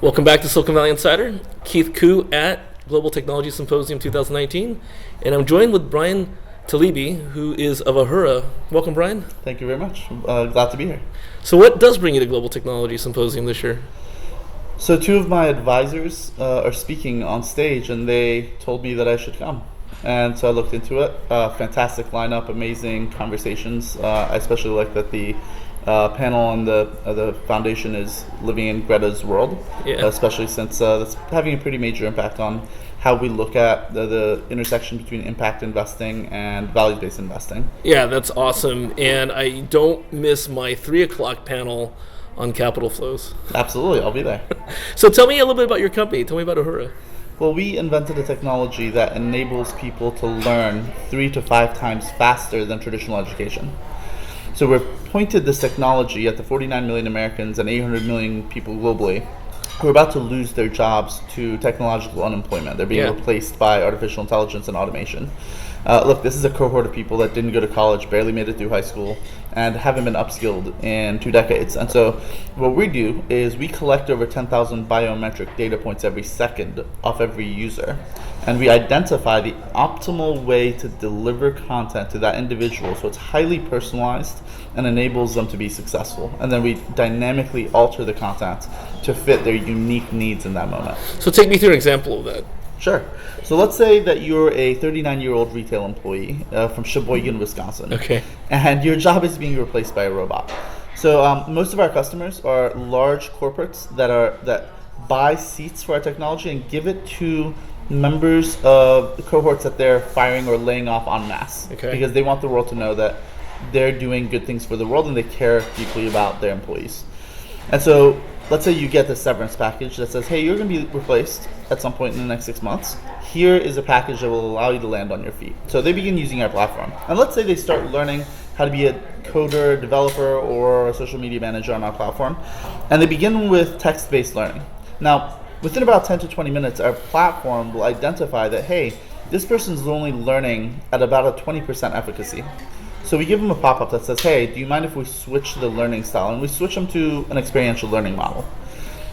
Welcome back to Silicon Valley Insider. Keith Koo at Global Technology Symposium 2019. And I'm joined with Bryan Talebi, who is of Ahura. Welcome, Bryan. Thank you very much. I'm glad to be here. So what does bring you to Global Technology Symposium this year? So two of my advisors are speaking on stage, and they told me that I should come. And so I looked into it. Fantastic lineup, amazing conversations. I especially like that the panel on the foundation is living in Greta's world, especially since that's having a pretty major impact on how we look at the intersection between impact investing and values-based investing. Yeah, that's awesome. And I don't miss my 3 o'clock panel on capital flows. Absolutely, I'll be there. So tell me a little bit about your company. Tell me about Ahura. Well, we invented a technology that enables people to learn 3 to 5 times faster than traditional education. So we've pointed this technology at the 49 million Americans and 800 million people globally who are about to lose their jobs to technological unemployment. They're being replaced by artificial intelligence and automation. Look, this is a cohort of people that didn't go to college, barely made it through high school, and haven't been upskilled in 2 decades. And so what we do is we collect over 10,000 biometric data points every second off every user. And we identify the optimal way to deliver content to that individual so it's highly personalized and enables them to be successful. And then we dynamically alter the content to fit their unique needs in that moment. So take me through an example of that. Sure. So let's say that you're a 39-year-old retail employee from Sheboygan, Wisconsin. Okay. And your job is being replaced by a robot. So most of our customers are large corporates that buy seats for our technology and give it to members of the cohorts that they're firing or laying off en masse. Okay. Because they want the world to know that they're doing good things for the world and they care deeply about their employees. And so let's say you get the severance package that says, hey, you're going to be replaced at some point in the next 6 months. Here is a package that will allow you to land on your feet. So they begin using our platform. And let's say they start learning how to be a coder, developer, or a social media manager on our platform. And they begin with text-based learning. Now, within about 10 to 20 minutes, our platform will identify that, hey, this person's only learning at about a 20% efficacy. So we give them a pop-up that says, hey, do you mind if we switch the learning style? And we switch them to an experiential learning model.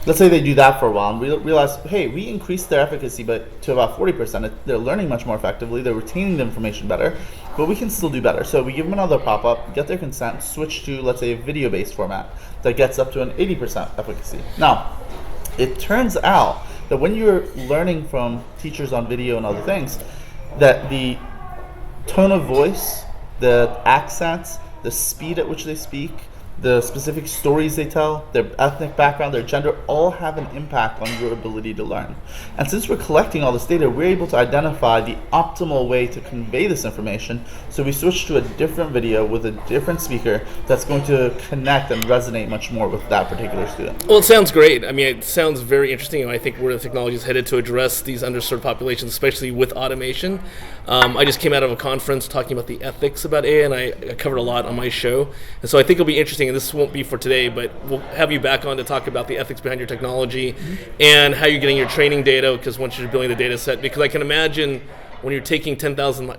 Let's say they do that for a while and we realize, hey, we increased their efficacy to about 40%. They're learning much more effectively, they're retaining the information better, but we can still do better. So we give them another pop-up, get their consent, switch to, let's say, a video-based format that gets up to an 80% efficacy. Now, it turns out that when you're learning from teachers on video and other things, that the tone of voice, the accents, the speed at which they speak, the specific stories they tell, their ethnic background, their gender, all have an impact on your ability to learn. And since we're collecting all this data, we're able to identify the optimal way to convey this information. So we switch to a different video with a different speaker that's going to connect and resonate much more with that particular student. Well, it sounds great. I mean, it sounds very interesting, and I think where the technology is headed to address these underserved populations, especially with automation. I just came out of a conference talking about the ethics about AI, and I covered a lot on my show. And so I think it'll be interesting, and this won't be for today, but we'll have you back on to talk about the ethics behind your technology and how you're getting your training data, because once you're building the data set, because I can imagine when you're taking 10,000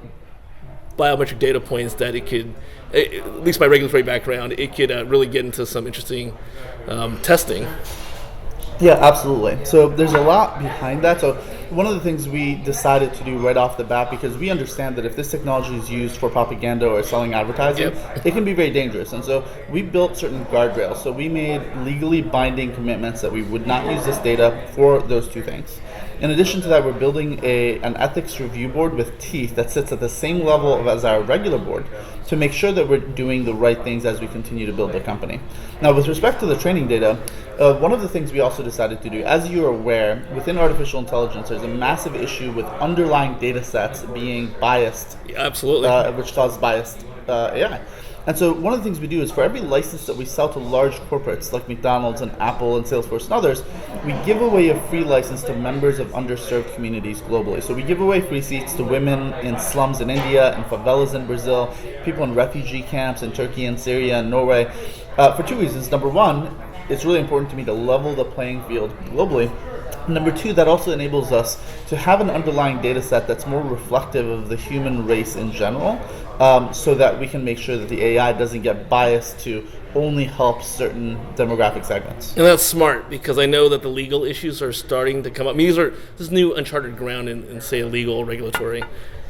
biometric data points that it could, at least my regulatory background, it could really get into some interesting testing. Yeah, absolutely. So there's a lot behind that. So one of the things we decided to do right off the bat, because we understand that if this technology is used for propaganda or selling advertising, it can be very dangerous. And so we built certain guardrails. So we made legally binding commitments that we would not use this data for those two things. In addition to that, we're building an ethics review board with teeth that sits at the same level as our regular board to make sure that we're doing the right things as we continue to build the company. Now, with respect to the training data, one of the things we also decided to do, as you're aware, within artificial intelligence, there's a massive issue with underlying data sets being biased. Absolutely. Which causes biased AI. And so one of the things we do is for every license that we sell to large corporates like McDonald's and Apple and Salesforce and others, we give away a free license to members of underserved communities globally. So we give away free seats to women in slums in India and favelas in Brazil, people in refugee camps in Turkey and Syria and Norway, for two reasons. Number one, it's really important to me to level the playing field globally. Number two, that also enables us to have an underlying data set that's more reflective of the human race in general, so that we can make sure that the AI doesn't get biased to only helps certain demographic segments. And that's smart, because I know that the legal issues are starting to come up. I mean, this is new uncharted ground in say, legal regulatory.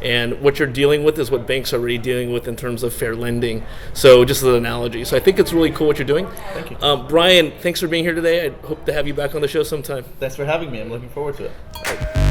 And what you're dealing with is what banks are already dealing with in terms of fair lending. So just as an analogy. So I think it's really cool what you're doing. Thank you. Bryan, thanks for being here today. I hope to have you back on the show sometime. Thanks for having me. I'm looking forward to it.